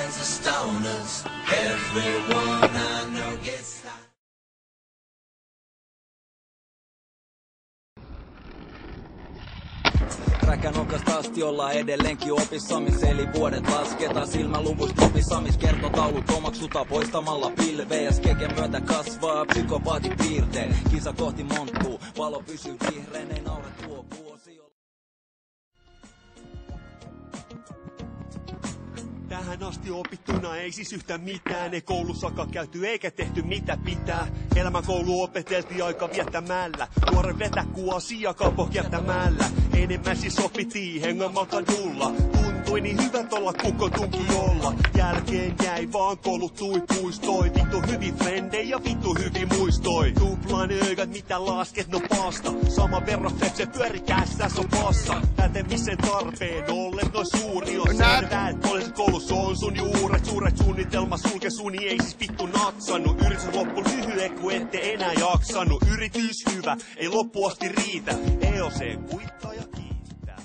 kinds of stoners. Everyone I know gets high. Räkänokasta asti ollaan edelleenkin opissa, missä eli vuodet lasketaan silmäluvuista opissa, missä kertotaulut omaksutaan poistamalla pilveä. Skegen myötä kasvaa psykopaatipiirteet, kisa kohti monttuu, valo pysyy vihreän, ei naura tuo vuosi. Tähän asti opittuna ei siis yhtään mitään, ei koulussakaan käyty eikä tehty mitä pitää. Elämänkoulu opeteltiin aika viettämällä, nuoren vetäkuu asiakaupo kiertämällä. Enemmän siis opittiin hengaamalla kadulla, tuntui niin hyvät olla kukko tunki olla. Jälkeen jäi vaan koulut tuipuistoi, vittu hyvin frendei ja vittu hyvin muistoi. Tuplaan öigat mitä lasket no pasta, sama verran se pyöri kässäs on passa. Pätemisen tarpeen ollen noin suuri on selvää, et poliisit koulussa on sun juuret. Suuret suunnitelma sulke suni ei siis vittu natsannut. Yritys loppu lyhyen kun ette enää jaksanut. Yritys hyvä, ei loppu asti riitä. EOC kuittaa ja kiittää.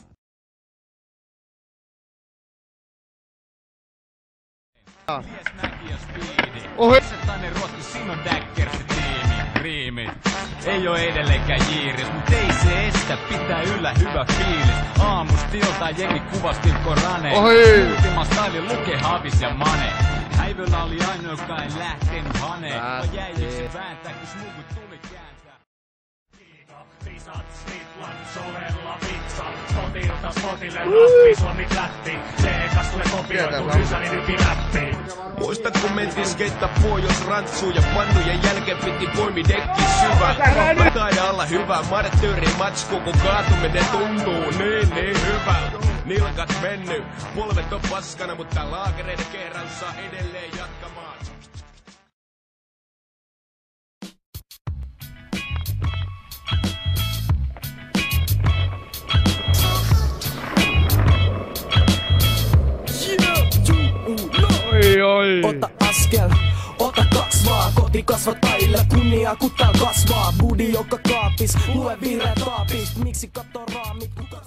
Mies näki ja speedi. Ohesettainen ruotti Simon Daggersin riimi. Ei oo edelleenkään jiiris, mut ei se estä, pitää yllä hyvä fiilis. Aamusta iltaan jengi kuvasti Korane. Ultima style luke Havis ja Mane. Häivöllä oli ainoa, joka ei lähtenyt haneen. Vaan jäijiksi vääntää, kun smugut tuli kääntää. Visat, snitlan, sovella, vitsan. Spotilta spotille, raspi, suomi lähti. C-kas tulee kopioitu, Ysäni nyki läppi. Muistat kun mentiin skeittaa pohjoisrantsuun ja pannujen jälkeen piti poimi dekki syvä. Taida olla hyvä marttyyri matsku kun kaatuminen tuntuu niin hyvä. Nilkat menny, polvet on paskana, mutta laakereiden kerran saa edelleen jatkamaan. Ota askel, ota kaks vaan, kotikasvattajille kunnia kun tääl kasvaa. Budi joka kaapis, lue vihreät taapit, miksi kattoo raamit, kuka